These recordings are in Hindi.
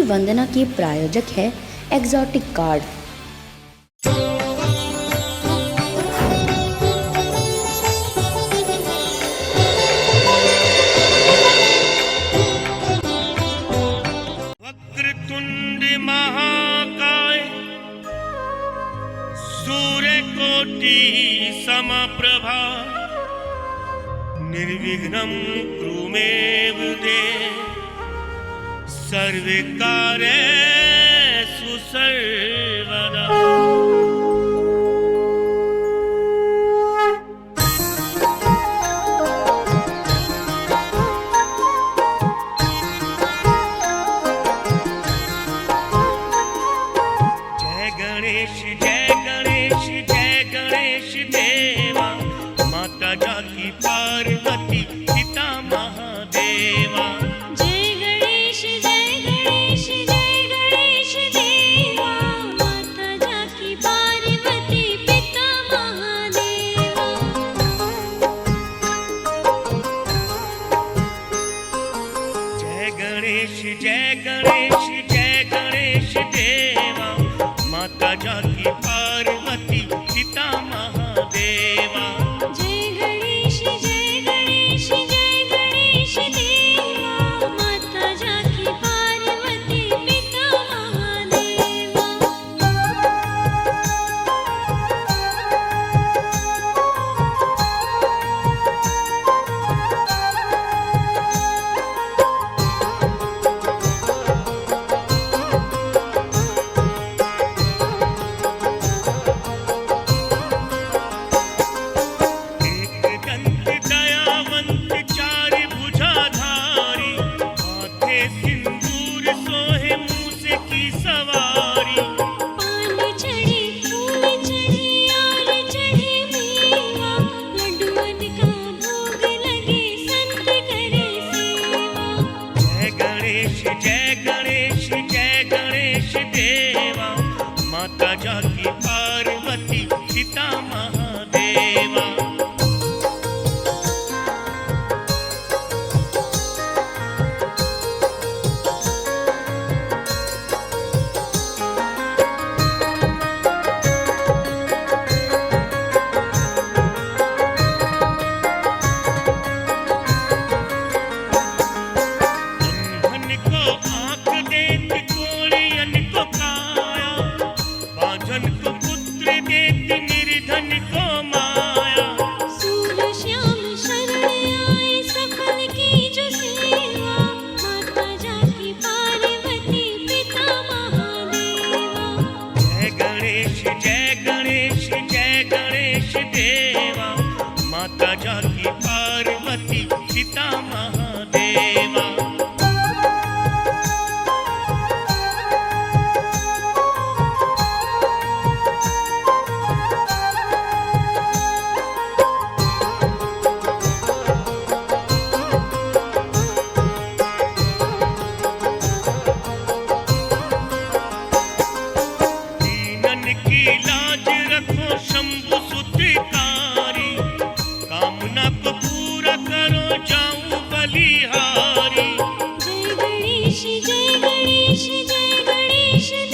वंदना की प्रायोजक है एक्सोटिक कार्ड। वक्रतुंड महाकाय सूर्यकोटि समप्रभा निर्विघ्नं कुरु मे देव सर्वकार्येषु सर्वदा। जय गणेश देवा माता जाकी पार्वती पिता महादेवा। जय गणेश देवा माता जाकी पार्वती पिता महादेवा। जय गणेश देवा माता जाकी पार्वती पिता महादेवा। जय गणेश देवा माता जाकी पार्वती पिता महादेवा। एकदंत दयावंत चार भुजाधारी माथे सिंदूर सोहे मूस की सवारी। पान चढ़े फूल चढ़े और चढ़े मेवा लड्डुअन का भोग लगे संत करे सेवा। जय गणेश देवा माता जाकी पार्वती पिता महादेवा। अंधन को आँख देत कोढ़ियन को काया, बांझन को पुत्र देत निर्धन को माया। सूर श्याम शरण आए सफल की जो सेवा माता जाकी पार्वती पिता महादेवा। जय गणेश देवा माता जाकी पार्वती पिता महादेवा। दीनन की लाज रखो शंभु सुतकारी, कामना को पूरा करो जाऊं बलिहारी। जय गणेश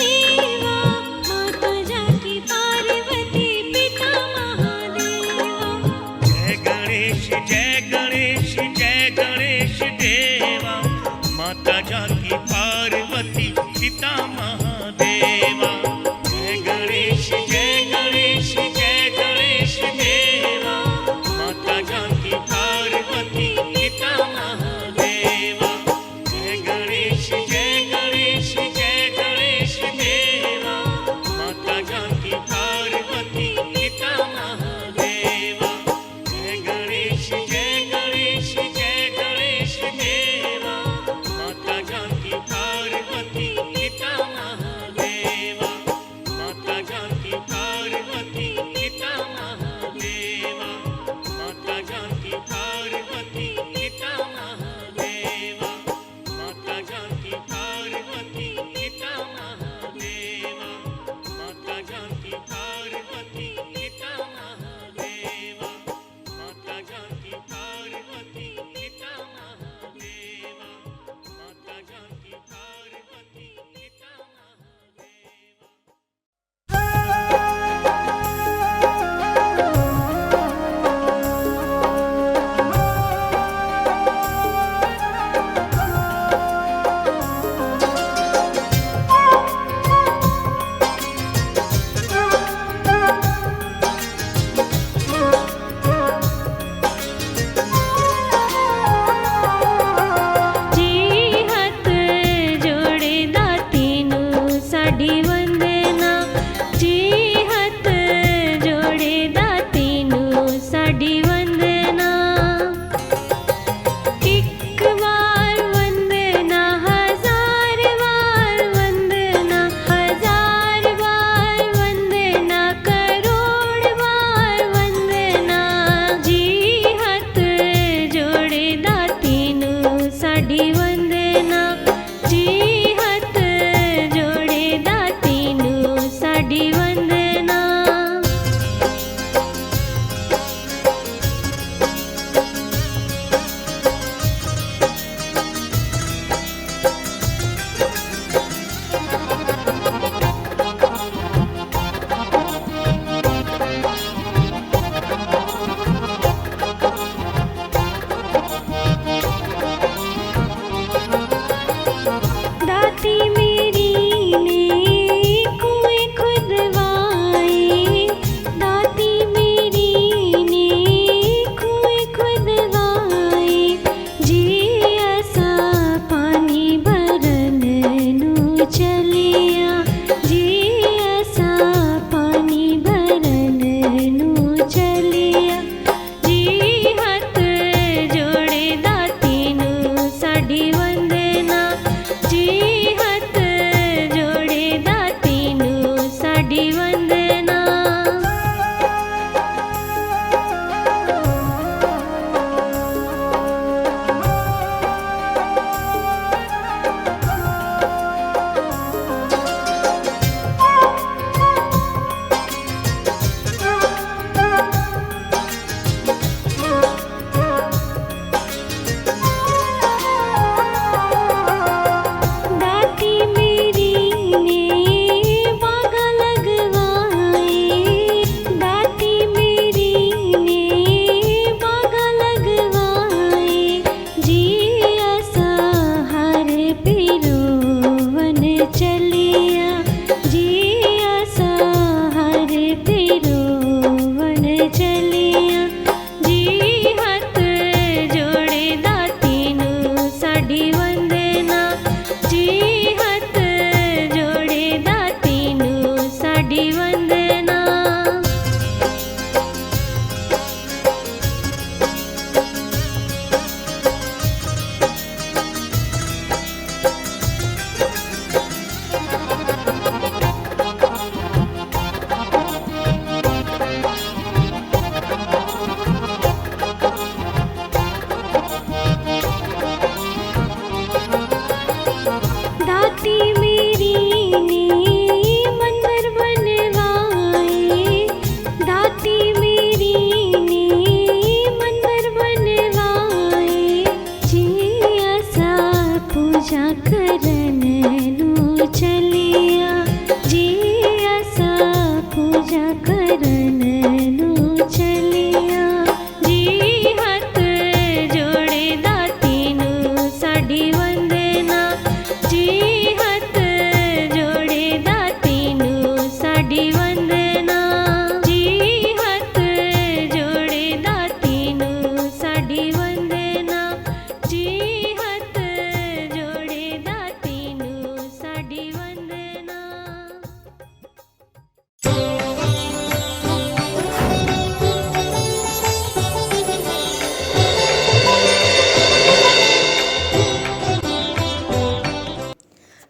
देवा माता जाकी पार्वती पिता महादेवा। जय गणेश देवा माता जाकी पार्वती पिता महादेवा। जय गणेश देवा माता जाकी पार्वती पिता महादेवा। जय गणेश देवा माता जाकी पार्वती पिता महादेवा। जय गणेश देवा माता जाकी पार्वती पिता महादेवा।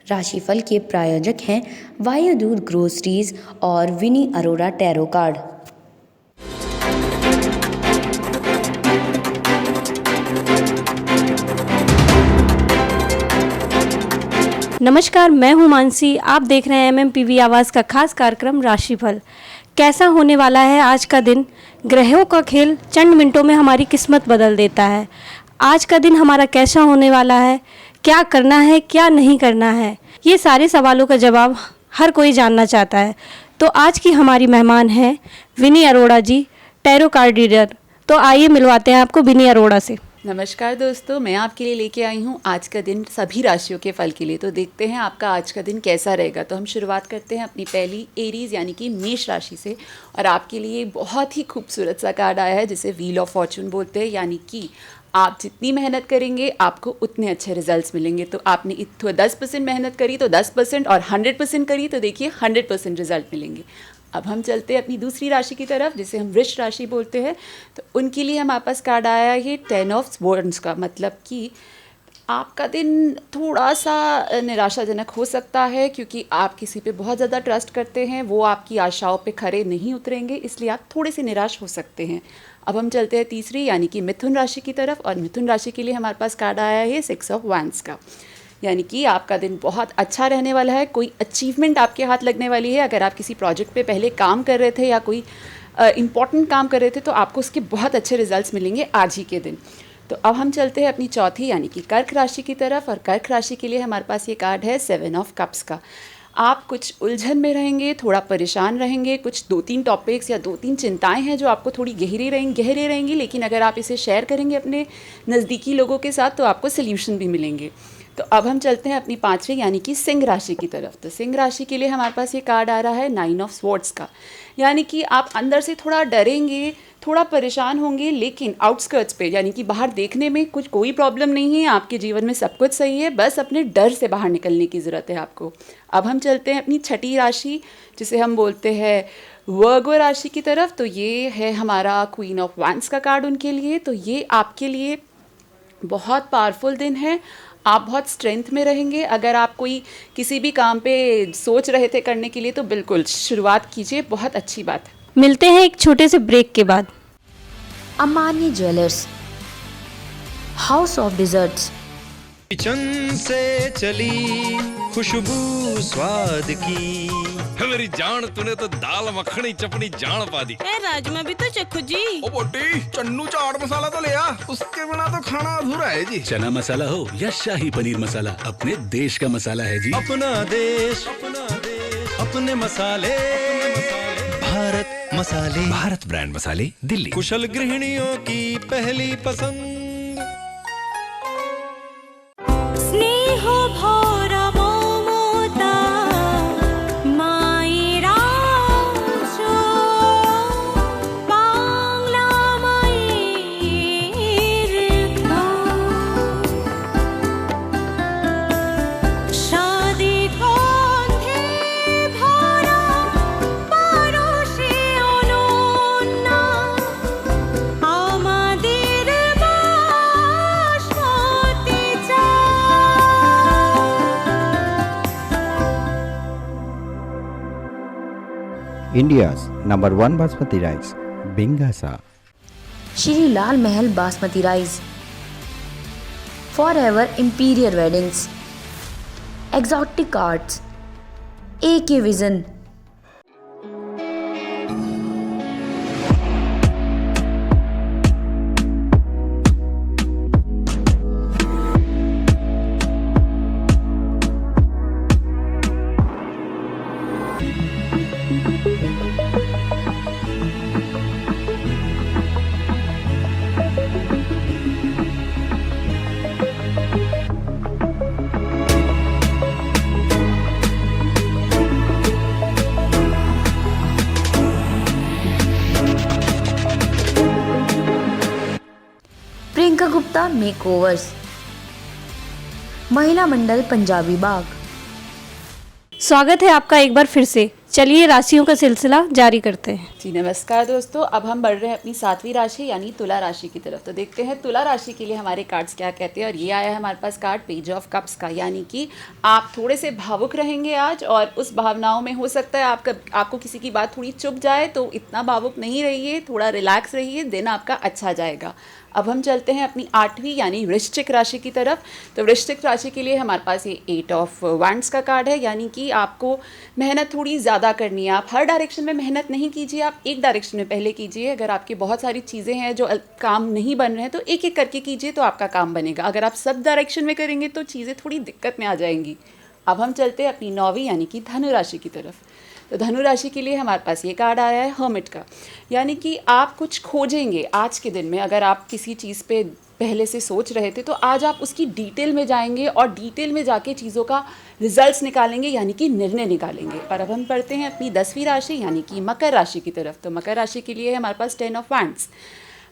राशिफल के प्रायोजक हैं वायुदूत ग्रोसरीज और विनी अरोड़ा टैरो कार्ड। नमस्कार, मैं हूं मानसी। आप देख रहे हैं MMPV आवाज़ का खास कार्यक्रम राशिफल। कैसा होने वाला है आज का दिन? ग्रहों का खेल चंद मिनटों में हमारी किस्मत बदल देता है। आज का दिन हमारा कैसा होने वाला है, क्या करना है, क्या नहीं करना है, ये सारे सवालों का जवाब हर कोई जानना चाहता है। तो आज की हमारी मेहमान हैं विनी अरोड़ा जी, टैरो कार्ड रीडर। तो आइए मिलवाते हैं आपको विनी अरोड़ा से। नमस्कार दोस्तों, मैं आपके लिए लेके आई हूँ आज का दिन सभी राशियों के फल के लिए। तो देखते हैं आपका आज का दिन कैसा रहेगा। तो हम शुरुआत करते हैं अपनी पहली एरीज यानी कि मेष राशि से। और आपके लिए बहुत ही खूबसूरत सा कार्ड आया है जिसे व्हील ऑफ फॉर्चून बोलते हैं, यानी कि आप जितनी मेहनत करेंगे आपको उतने अच्छे रिजल्ट्स मिलेंगे। तो आपने 10% मेहनत करी तो 10%, और 100% करी तो देखिए 100% रिजल्ट मिलेंगे। अब हम चलते हैं अपनी दूसरी राशि की तरफ जिसे हम वृष राशि बोलते हैं। तो उनके लिए हमारे पास कार्ड आया है 10 ऑफ वॉन्ड्स का, मतलब कि आपका दिन थोड़ा सा निराशाजनक हो सकता है क्योंकि आप किसी पे बहुत ज़्यादा ट्रस्ट करते हैं, वो आपकी आशाओं पे खरे नहीं उतरेंगे, इसलिए आप थोड़े से निराश हो सकते हैं। अब हम चलते हैं तीसरी यानी कि मिथुन राशि की तरफ। और मिथुन राशि के लिए हमारे पास कार्ड आया है 6 ऑफ वैंड्स का, यानी कि आपका दिन बहुत अच्छा रहने वाला है। कोई अचीवमेंट आपके हाथ लगने वाली है। अगर आप किसी प्रोजेक्ट पे पहले काम कर रहे थे या कोई इम्पॉर्टेंट काम कर रहे थे तो आपको उसके बहुत अच्छे रिजल्ट्स मिलेंगे आज ही के दिन। तो अब हम चलते हैं अपनी चौथी यानी कि कर्क राशि की तरफ। और कर्क राशि के लिए हमारे पास ये कार्ड है 7 ऑफ कप्स का। आप कुछ उलझन में रहेंगे, थोड़ा परेशान रहेंगे, कुछ 2-3 टॉपिक्स या 2-3 चिंताएं हैं जो आपको थोड़ी गहरी रहेंगी, लेकिन अगर आप इसे शेयर करेंगे अपने नज़दीकी लोगों के साथ तो आपको सल्यूशन भी मिलेंगे। तो अब हम चलते हैं अपनी पांचवी यानी कि सिंह राशि की तरफ। तो सिंह राशि के लिए हमारे पास ये कार्ड आ रहा है 9 ऑफ स्वॉर्ड्स का, यानी कि आप अंदर से थोड़ा डरेंगे, थोड़ा परेशान होंगे, लेकिन आउटस्कर्ट्स पे यानी कि बाहर देखने में कोई प्रॉब्लम नहीं है, आपके जीवन में सब कुछ सही है, बस अपने डर से बाहर निकलने की ज़रूरत है आपको। अब हम चलते हैं अपनी छठी राशि जिसे हम बोलते हैं वर्गो राशि की तरफ। तो ये है हमारा क्वीन ऑफ वैंड्स का कार्ड उनके लिए। तो ये आपके लिए बहुत पावरफुल दिन है, आप बहुत स्ट्रेंथ में रहेंगे। अगर आप किसी भी काम पे सोच रहे थे करने के लिए तो बिल्कुल शुरुआत कीजिए, बहुत अच्छी बात है। मिलते हैं एक छोटे से ब्रेक के बाद। Amani jewellers, house of desserts. Kitchen से चली खुशबू स्वाद की, मेरी जान तूने तो दाल मखनी चपनी जान पा दी। राजमा भी तो चखो जी। ओ बोटी, चन्नू चाट मसाला तो ले आ, उसके बिना तो खाना अधूरा है जी। चना मसाला हो या शाही पनीर मसाला, अपने देश का मसाला है जी। अपना देश अपने मसाले, भारत मसाले, भारत ब्रांड मसाले, दिल्ली। कुशल गृहिणियों की पहली पसंद। स्नेह भरा ममता मायेर आँचल, बांगला मायेर গান, স্বাদে গন্ধে ভরা পরশে অনন্যা, আমাদের বাসমতি চাল। India's #1 basmati rice, Bingasa. Shri Lal Mahal basmati rice, forever imperial weddings, exotic arts, AK vision. Priyanka Gupta makeovers, महिला मंडल पंजाबी बाग। स्वागत है आपका एक बार फिर से चलिए राशियों का सिलसिला जारी करते हैं। जी नमस्कार दोस्तों, अब हम बढ़ रहे हैं अपनी 7वीं राशि यानी तुला राशि की तरफ। तो देखते हैं तुला राशि के लिए हमारे कार्ड्स क्या कहते हैं। और ये आया है हमारे पास कार्ड पेज ऑफ कप्स का, यानी कि आप थोड़े से भावुक रहेंगे आज, और उस भावनाओं में हो सकता है आपको किसी की बात थोड़ी चुभ जाए, तो इतना भावुक नहीं रहिए, थोड़ा रिलैक्स रहिए, दिन आपका अच्छा जाएगा। अब हम चलते हैं अपनी 8वीं यानी वृश्चिक राशि की तरफ। तो वृश्चिक राशि के लिए हमारे पास ये 8 ऑफ वांड्स का कार्ड है, यानी कि आपको मेहनत थोड़ी ज़्यादा करनी है। आप हर डायरेक्शन में मेहनत नहीं कीजिए, आप एक डायरेक्शन में पहले कीजिए। अगर आपकी बहुत सारी चीज़ें हैं जो काम नहीं बन रहे हैं तो एक एक करके कीजिए, तो आपका काम बनेगा। अगर आप सब डायरेक्शन में करेंगे तो चीज़ें थोड़ी दिक्कत में आ जाएंगी। अब हम चलते हैं अपनी 9वीं यानी कि धनु राशि की तरफ। तो धनु राशि के लिए हमारे पास ये कार्ड आया है हर्मिट का, यानी कि आप कुछ खोजेंगे आज के दिन में। अगर आप किसी चीज़ पे पहले से सोच रहे थे तो आज आप उसकी डिटेल में जाएंगे और डिटेल में जाके चीज़ों का रिजल्ट्स निकालेंगे, यानी कि निर्णय निकालेंगे। और अब हम पढ़ते हैं अपनी 10वीं राशि यानी कि मकर राशि की तरफ। तो मकर राशि के लिए हमारे पास 10 ऑफ वांड्स,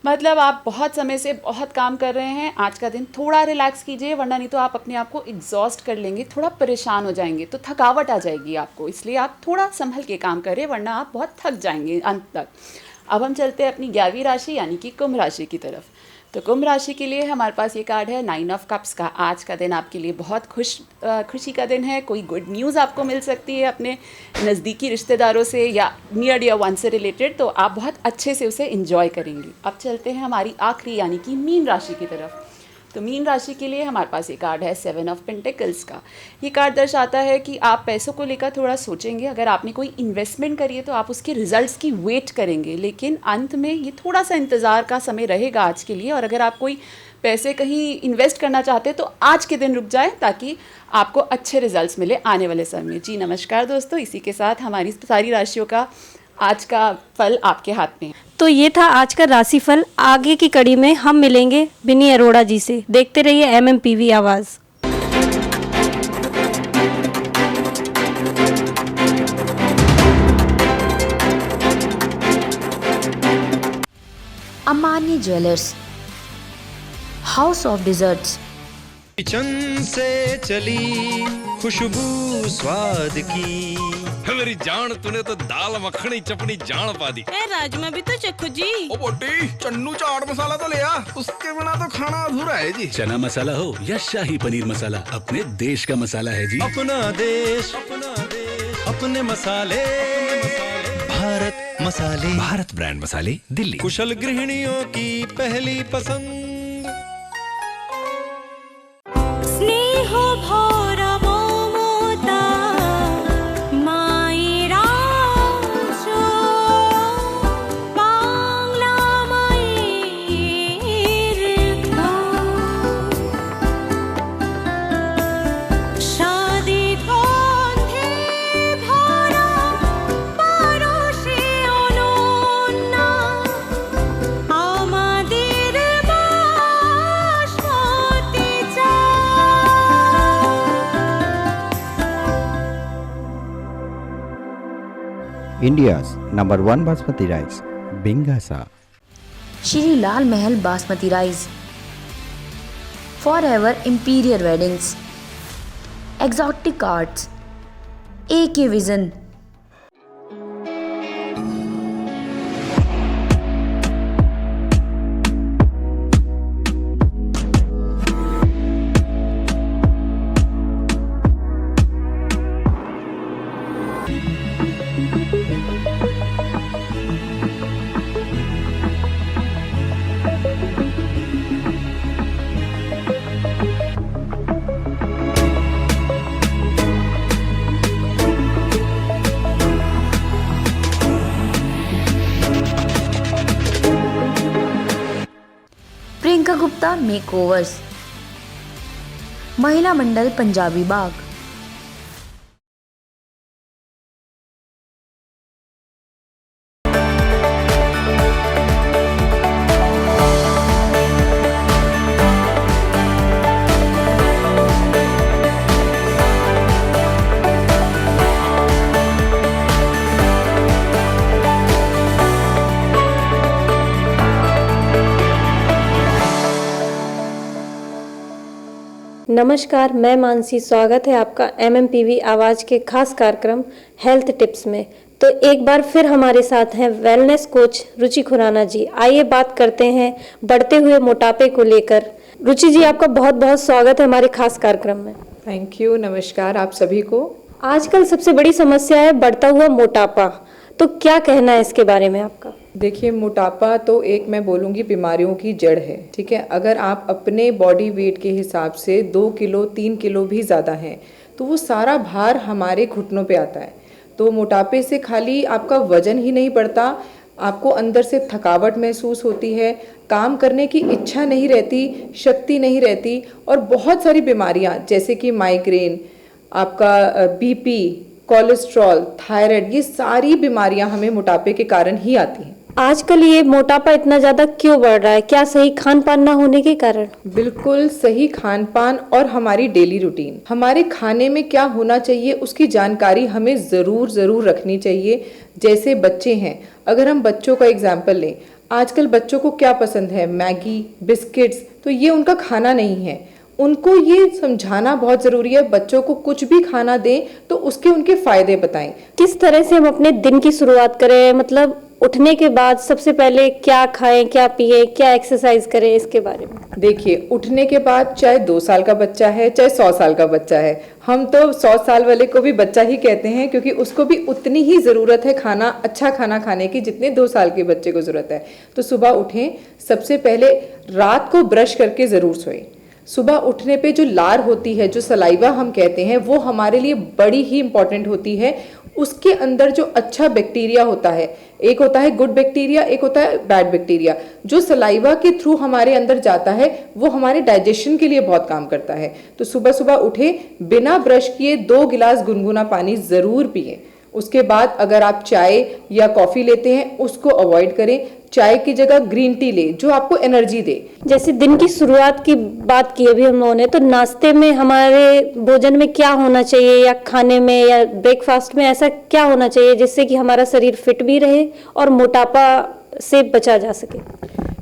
मतलब आप बहुत समय से बहुत काम कर रहे हैं। आज का दिन थोड़ा रिलैक्स कीजिए, वरना नहीं तो आप अपने आप को एग्जॉस्ट कर लेंगे, थोड़ा परेशान हो जाएंगे, तो थकावट आ जाएगी आपको। इसलिए आप थोड़ा संभल के काम करें, वरना आप बहुत थक जाएंगे अंत तक। अब हम चलते हैं अपनी 11वीं राशि यानी कि कुंभ राशि की तरफ। तो कुंभ राशि के लिए हमारे पास ये कार्ड है 9 ऑफ कप्स का। आज का दिन आपके लिए बहुत खुशी का दिन है। कोई गुड न्यूज़ आपको मिल सकती है अपने नज़दीकी रिश्तेदारों से या नियर डियर वन से रिलेटेड, तो आप बहुत अच्छे से उसे एंजॉय करेंगे। अब चलते हैं हमारी आखिरी यानी कि मीन राशि की तरफ। तो मीन राशि के लिए हमारे पास ये कार्ड है 7 ऑफ पेंटिकल्स का। ये कार्ड दर्शाता है कि आप पैसों को लेकर थोड़ा सोचेंगे। अगर आपने कोई इन्वेस्टमेंट करी है तो आप उसके रिजल्ट्स की वेट करेंगे, लेकिन अंत में ये थोड़ा सा इंतज़ार का समय रहेगा आज के लिए। और अगर आप कोई पैसे कहीं इन्वेस्ट करना चाहते हैं तो आज के दिन रुक जाए, ताकि आपको अच्छे रिजल्ट्स मिले आने वाले समय में। जी नमस्कार दोस्तों, इसी के साथ हमारी सारी राशियों का आज का फल आपके हाथ में है। तो ये था आज का राशिफल। आगे की कड़ी में हम मिलेंगे विनी अरोड़ा जी से। देखते रहिए MMPV आवाज़। अमान्य jewellers, house of desserts, kitchen से चली खुशबू स्वाद की। मेरी जान, तूने तो दाल मखनी चपनी जान पा दी। ए राजमा भी तो चखो जी। ओ बोटी, चन्नू चाट मसाला तो ले आ, उसके बिना तो खाना अधूरा है जी। चना मसाला हो या शाही पनीर मसाला, अपने देश का मसाला है जी। अपना देश, अपने मसाले, भारत मसाले, भारत ब्रांड मसाले, दिल्ली। कुशल गृहिणियों की पहली पसंद। स्नेह भरा ममता मायरा जो बांगला माয়ের শাদি গন্ধে ভরা পরশে অনন্যা আমাদের basmati India's number 1 basmati rice, Bingasa. Shri Lal Mahal basmati rice, for ever imperial weddings, exotic arts, AK vision. Priyanka Gupta makeovers, महिला मंडल पंजाबी बाग। नमस्कार, मैं मानसी। स्वागत है आपका MMPV आवाज़ के खास कार्यक्रम हेल्थ टिप्स में। तो एक बार फिर हमारे साथ हैं वेलनेस कोच रुचि खुराना जी। आइए बात करते हैं बढ़ते हुए मोटापे को लेकर। रुचि जी, आपका बहुत बहुत स्वागत है हमारे खास कार्यक्रम में। थैंक यू, नमस्कार आप सभी को। आजकल सबसे बड़ी समस्या है बढ़ता हुआ मोटापा, तो क्या कहना है इसके बारे में आपका? देखिए, मोटापा तो एक मैं बोलूँगी बीमारियों की जड़ है, ठीक है। अगर आप अपने बॉडी वेट के हिसाब से 2 किलो 3 किलो भी ज़्यादा हैं तो वो सारा भार हमारे घुटनों पे आता है। तो मोटापे से खाली आपका वजन ही नहीं बढ़ता, आपको अंदर से थकावट महसूस होती है, काम करने की इच्छा नहीं रहती, शक्ति नहीं रहती, और बहुत सारी बीमारियां जैसे कि माइग्रेन, आपका बीपी, कोलेस्ट्रॉल, थायराइड, ये सारी बीमारियां हमें मोटापे के कारण ही आती हैं। आजकल ये मोटापा इतना ज़्यादा क्यों बढ़ रहा है? क्या सही खान पान ना होने के कारण? बिल्कुल सही खान पान और हमारी डेली रूटीन। हमारे खाने में क्या होना चाहिए उसकी जानकारी हमें ज़रूर रखनी चाहिए। जैसे बच्चे हैं, अगर हम बच्चों का एग्जाम्पल लें, आजकल बच्चों को क्या पसंद है? मैगी, बिस्किट्स, तो ये उनका खाना नहीं है। उनको ये समझाना बहुत ज़रूरी है, बच्चों को कुछ भी खाना दें तो उसके उनके फ़ायदे बताएं। किस तरह से हम अपने दिन की शुरुआत करें? मतलब उठने के बाद सबसे पहले क्या खाएं, क्या पिए, क्या एक्सरसाइज करें, इसके बारे में? देखिए, उठने के बाद चाहे 2 साल का बच्चा है चाहे 100 साल का बच्चा है, हम तो 100 साल वाले को भी बच्चा ही कहते हैं, क्योंकि उसको भी उतनी ही ज़रूरत है अच्छा खाना खाने की जितने 2 साल के बच्चे को ज़रूरत है। तो सुबह उठें, सबसे पहले रात को ब्रश करके ज़रूर सोएं। सुबह उठने पे जो लार होती है, जो सलाइवा हम कहते हैं, वो हमारे लिए बड़ी ही इंपॉर्टेंट होती है। उसके अंदर जो अच्छा बैक्टीरिया होता है, एक होता है गुड बैक्टीरिया, एक होता है बैड बैक्टीरिया, जो सलाइवा के थ्रू हमारे अंदर जाता है वो हमारे डाइजेशन के लिए बहुत काम करता है। तो सुबह सुबह उठे, बिना ब्रश किए 2 गिलास गुनगुना पानी ज़रूर पिए। उसके बाद अगर आप चाय या कॉफ़ी लेते हैं उसको अवॉइड करें, चाय की जगह ग्रीन टी ले जो आपको एनर्जी दे। जैसे दिन की शुरुआत की बात की अभी हम लोगों ने, तो नाश्ते में हमारे भोजन में क्या होना चाहिए, या खाने में या ब्रेकफास्ट में ऐसा क्या होना चाहिए जिससे कि हमारा शरीर फिट भी रहे और मोटापा से बचा जा सके?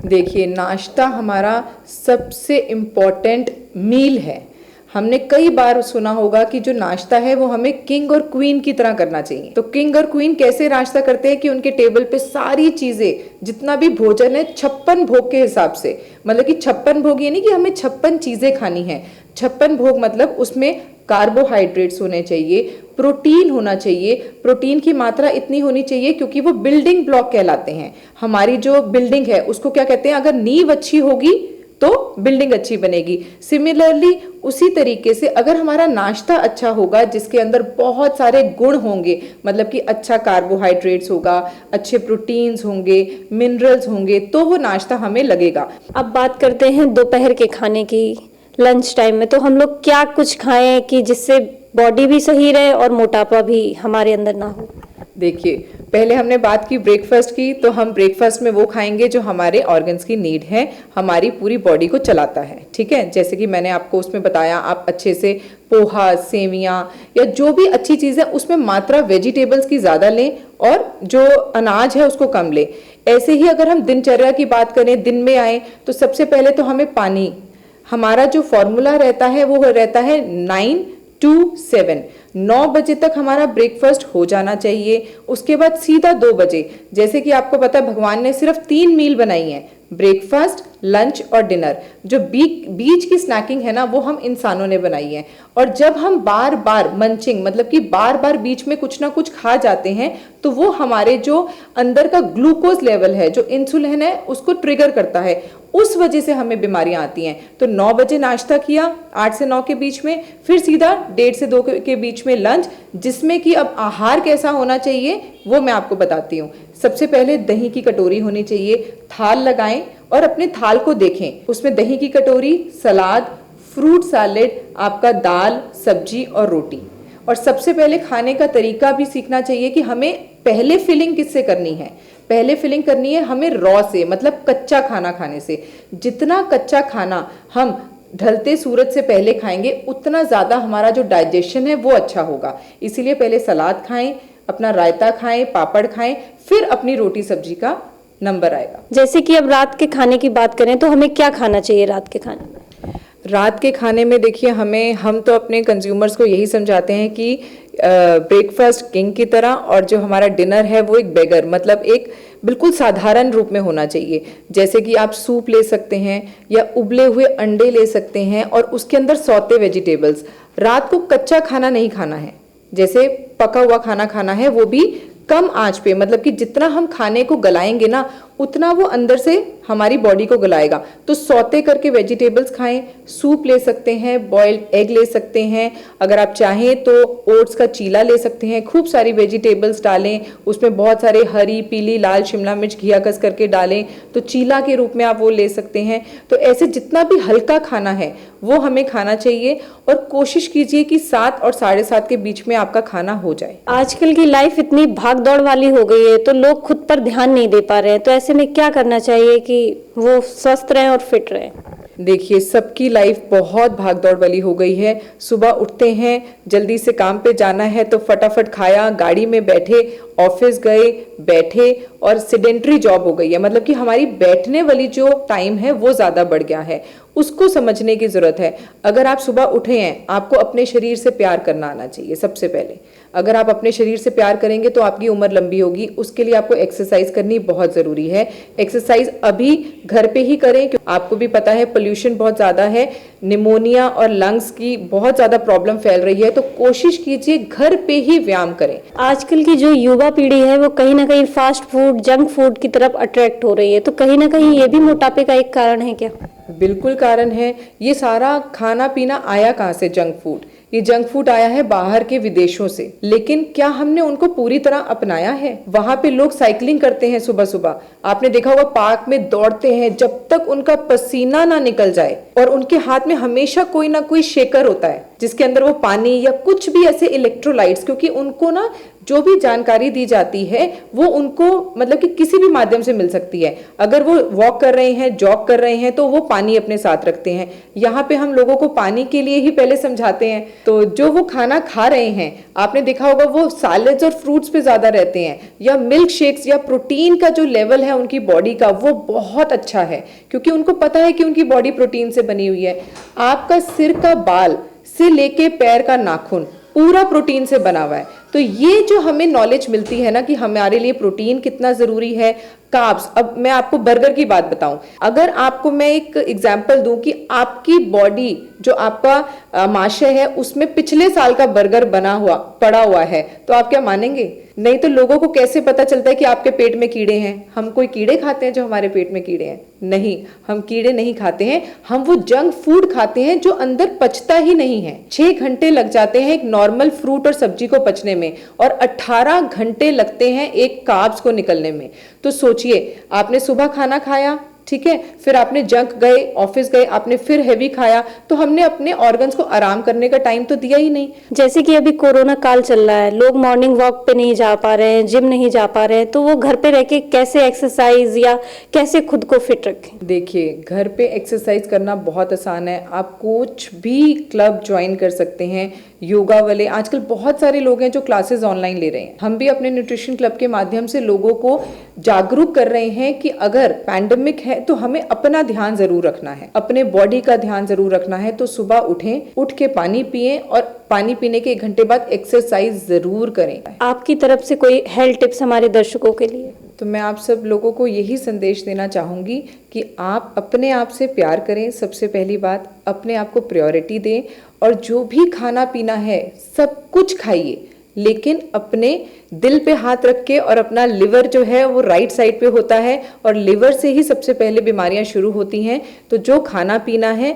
देखिए, नाश्ता हमारा सबसे इम्पोर्टेंट मील है। हमने कई बार सुना होगा कि जो नाश्ता है वो हमें किंग और क्वीन की तरह करना चाहिए। तो किंग और क्वीन कैसे नाश्ता करते हैं कि उनके टेबल पे सारी चीजें, जितना भी भोजन है 56 भोग के हिसाब से, मतलब कि 56 भोग ये नहीं कि हमें 56 चीजें खानी है। 56 भोग मतलब उसमें कार्बोहाइड्रेट्स होने चाहिए, प्रोटीन होना चाहिए। प्रोटीन की मात्रा इतनी होनी चाहिए क्योंकि वो बिल्डिंग ब्लॉक कहलाते हैं। हमारी जो बिल्डिंग है उसको क्या कहते हैं? अगर नींव अच्छी होगी तो बिल्डिंग अच्छी बनेगी। सिमिलरली उसी तरीके से अगर हमारा नाश्ता अच्छा होगा जिसके अंदर बहुत सारे गुण होंगे, मतलब कि अच्छा कार्बोहाइड्रेट्स होगा, अच्छे प्रोटीन्स होंगे, मिनरल्स होंगे, तो वो नाश्ता हमें लगेगा। अब बात करते हैं दोपहर के खाने की। लंच टाइम में तो हम लोग क्या कुछ खाएं कि जिससे बॉडी भी सही रहे और मोटापा भी हमारे अंदर ना हो? देखिए, पहले हमने बात की ब्रेकफास्ट की, तो हम ब्रेकफास्ट में वो खाएंगे जो हमारे ऑर्गन्स की नीड है, हमारी पूरी बॉडी को चलाता है, ठीक है। जैसे कि मैंने आपको उसमें बताया, आप अच्छे से पोहा, सेवियां या जो भी अच्छी चीज़ है उसमें मात्रा वेजिटेबल्स की ज़्यादा लें और जो अनाज है उसको कम लें। ऐसे ही अगर हम दिनचर्या की बात करें, दिन में आए तो सबसे पहले तो हमें पानी, हमारा जो फॉर्मूला रहता है वो रहता है 9 to 7। 9 बजे तक हमारा ब्रेकफास्ट हो जाना चाहिए। उसके बाद सीधा 2 बजे, जैसे कि आपको पता है भगवान ने सिर्फ 3 मील बनाई है, ब्रेकफास्ट, लंच और डिनर। जो बीच की स्नैकिंग है ना वो हम इंसानों ने बनाई है। और जब हम बार बार मंचिंग, मतलब कि बार बार बीच में कुछ ना कुछ खा जाते हैं, तो वो हमारे जो अंदर का ग्लूकोज लेवल है, जो इंसुलिन है, उसको ट्रिगर करता है। उस वजह से हमें बीमारियां आती हैं। तो 9 बजे नाश्ता किया, 8 से 9 के बीच में, फिर सीधा 1:30 से 2 के बीच में लंच, जिसमें कि अब आहार कैसा होना चाहिए वो मैं आपको बताती हूँ। सबसे पहले दही की कटोरी होनी चाहिए, थाल लगाएं और अपने थाल को देखें, उसमें दही की कटोरी, सलाद, फ्रूट सैलेड, आपका दाल, सब्जी और रोटी। और सबसे पहले खाने का तरीका भी सीखना चाहिए कि हमें पहले फिलिंग किससे करनी है। पहले फिलिंग करनी है हमें रॉ से, मतलब कच्चा खाना खाने से। जितना कच्चा खाना हम ढलते सूरज से पहले खाएंगे उतना ज़्यादा हमारा जो डाइजेशन है वो अच्छा होगा। इसीलिए पहले सलाद खाएं, अपना रायता खाएं, पापड़ खाएं, फिर अपनी रोटी सब्जी का नंबर आएगा। जैसे कि अब रात के खाने की बात करें तो हमें क्या खाना चाहिए रात के खाने में? रात के खाने में देखिए हम तो अपने कंज्यूमर्स को यही समझाते हैं कि ब्रेकफास्ट किंग की तरह और जो हमारा डिनर है वो एक बेगर, मतलब एक बिल्कुल साधारण रूप में होना चाहिए। जैसे कि आप सूप ले सकते हैं या उबले हुए अंडे ले सकते हैं और उसके अंदर सौते वेजिटेबल्स। रात को कच्चा खाना नहीं खाना है, जैसे पका हुआ खाना खाना है, वो भी कम आंच पे, मतलब कि जितना हम खाने को गलाएंगे ना उतना वो अंदर से हमारी बॉडी को गलाएगा। तो सौते करके वेजिटेबल्स खाएं, सूप ले सकते हैं, बॉइल्ड एग ले सकते हैं, अगर आप चाहें तो ओट्स का चीला ले सकते हैं, खूब सारी वेजिटेबल्स डालें, उसमें बहुत सारे हरी, पीली, लाल शिमला मिर्च घिया कस करके डालें तो चीला के रूप में आप वो ले सकते हैं। तो ऐसे जितना भी हल्का खाना है वो हमें खाना चाहिए और कोशिश कीजिए कि 7 और 7:30 के बीच में आपका खाना हो जाए। आजकल की लाइफ इतनी भाग दौड़ वाली हो गई है तो लोग खुद पर ध्यान नहीं दे पा रहे हैं, तो ऐसे में क्या करना चाहिए कि वो स्वस्थ रहें और फिट रहें? देखिए, सबकी लाइफ बहुत भागदौड़ वाली हो गई है। सुबह उठते हैं, जल्दी से काम पे जाना है तो फटाफट खाया, गाड़ी में बैठे, ऑफिस गए, बैठे, और सेडेंट्री जॉब हो गई है, मतलब कि हमारी बैठने वाली जो टाइम है वो ज़्यादा बढ़ गया है। उसको समझने की ज़रूरत है। अगर आप सुबह उठे हैं, आपको अपने शरीर से प्यार करना आना चाहिए सबसे पहले। अगर आप अपने शरीर से प्यार करेंगे तो आपकी उम्र लंबी होगी। उसके लिए आपको एक्सरसाइज करनी बहुत ज़रूरी है। एक्सरसाइज अभी घर पे ही करें, क्योंकि आपको भी पता है पोल्यूशन बहुत ज़्यादा है, निमोनिया और लंग्स की बहुत ज़्यादा प्रॉब्लम फैल रही है, तो कोशिश कीजिए घर पे ही व्यायाम करें। आजकल की जो युवा पीढ़ी है वो कहीं ना कहीं फास्ट फूड, जंक फूड की तरफ अट्रैक्ट हो रही है, तो कहीं ना कहीं ये भी मोटापे का एक कारण है क्या? बिल्कुल कारण है। ये सारा खाना पीना आया कहाँ से? Junk food. ये जंक फूड आया है बाहर के विदेशों से, लेकिन क्या हमने उनको पूरी तरह अपनाया है? वहां पे लोग साइकिलिंग करते हैं सुबह सुबह, आपने देखा होगा पार्क में दौड़ते हैं जब तक उनका पसीना ना निकल जाए, और उनके हाथ में हमेशा कोई ना कोई शेकर होता है जिसके अंदर वो पानी या कुछ भी ऐसे इलेक्ट्रोलाइट्स, क्योंकि उनको ना जो भी जानकारी दी जाती है वो उनको मतलब कि किसी भी माध्यम से मिल सकती है। अगर वो वॉक कर रहे हैं, जॉग कर रहे हैं, तो वो पानी अपने साथ रखते हैं। यहाँ पे हम लोगों को पानी के लिए ही पहले समझाते हैं। तो जो वो खाना खा रहे हैं, आपने देखा होगा वो सैलेड्स और फ्रूट्स पे ज्यादा रहते हैं, या मिल्क शेक्स, या प्रोटीन का जो लेवल है उनकी बॉडी का वो बहुत अच्छा है, क्योंकि उनको पता है कि उनकी बॉडी प्रोटीन से बनी हुई है। आपका सिर का बाल से लेके पैर का नाखून पूरा प्रोटीन से बना हुआ है। तो ये जो हमें नॉलेज मिलती है ना कि हमारे लिए प्रोटीन कितना ज़रूरी है, कार्ब्स। अब मैं आपको बर्गर की बात बताऊं, अगर आपको मैं एक एग्जांपल दूं कि आपकी बॉडी जो आपका माशय है उसमें पिछले साल का बर्गर पड़ा हुआ है, तो आप क्या मानेंगे? नहीं तो लोगों को कैसे पता चलता है कि आपके पेट में कीड़े हैं? हम कोई कीड़े खाते हैं जो हमारे पेट में कीड़े हैं? नहीं, हम कीड़े नहीं खाते हैं, हम वो जंक फूड खाते हैं जो अंदर पचता ही नहीं है। 6 घंटे लग जाते हैं एक नॉर्मल फ्रूट और सब्जी को पचने में, और 18 घंटे लगते हैं एक कार्ब्स को निकलने में। तो सोचिए, आपने सुबह खाना खाया, ठीक है, फिर आपने जंक गए, ऑफिस गए, आपने फिर हैवी खाया, तो हमने अपने ऑर्गन्स को आराम करने का टाइम तो दिया ही नहीं। जैसे कि अभी कोरोना काल चल रहा है, लोग मॉर्निंग वॉक पे नहीं जा पा रहे हैं, जिम नहीं जा पा रहे हैं, तो वो घर पे रह के कैसे एक्सरसाइज या कैसे खुद को फिट रखें? देखिए, घर पे एक्सरसाइज करना बहुत आसान है। आप कुछ भी क्लब ज्वाइन कर सकते हैं, योगा वाले आजकल बहुत सारे लोग हैं जो क्लासेस ऑनलाइन ले रहे हैं। हम भी अपने न्यूट्रिशन क्लब के माध्यम से लोगों को जागरूक कर रहे हैं कि अगर पैंडेमिक है तो हमें अपना ध्यान जरूर रखना है, अपने बॉडी का ध्यान जरूर रखना है। तो सुबह उठें, उठ के पानी पिएं, और पानी पीने के 1 घंटे बाद एक्सरसाइज जरूर करें। आपकी तरफ से कोई हेल्थ टिप्स हमारे दर्शकों के लिए? तो मैं आप सब लोगों को यही संदेश देना चाहूँगी कि आप अपने आप से प्यार करें। सबसे पहली बात, अपने आप को प्रायोरिटी दें, और जो भी खाना पीना है सब कुछ खाइए, लेकिन अपने दिल पे हाथ रख के। और अपना लिवर जो है वो राइट साइड पे होता है, और लिवर से ही सबसे पहले बीमारियां शुरू होती हैं। तो जो खाना पीना है,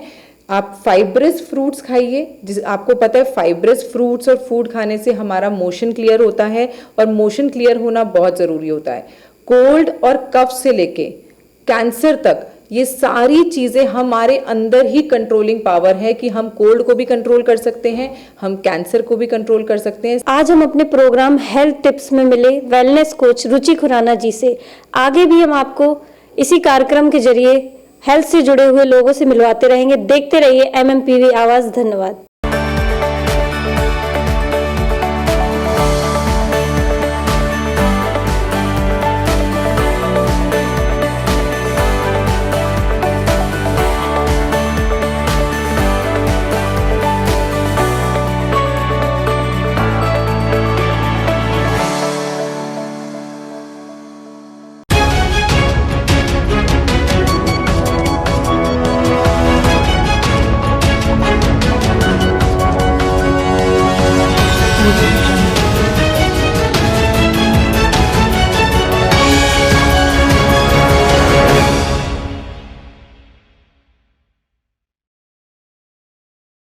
आप फाइब्रस फ्रूट्स खाइए। जिस आपको पता है फाइब्रस फ्रूट्स और फूड खाने से हमारा मोशन क्लियर होता है, और मोशन क्लियर होना बहुत ज़रूरी होता है। कोल्ड और कफ से लेके कैंसर तक ये सारी चीज़ें हमारे अंदर ही कंट्रोलिंग पावर है कि हम कोल्ड को भी कंट्रोल कर सकते हैं, हम कैंसर को भी कंट्रोल कर सकते हैं। आज हम अपने प्रोग्राम हेल्थ टिप्स में मिले वेलनेस कोच रुचि खुराना जी से। आगे भी हम आपको इसी कार्यक्रम के जरिए हेल्थ से जुड़े हुए लोगों से मिलवाते रहेंगे। देखते रहिए MMPV आवाज़। धन्यवाद।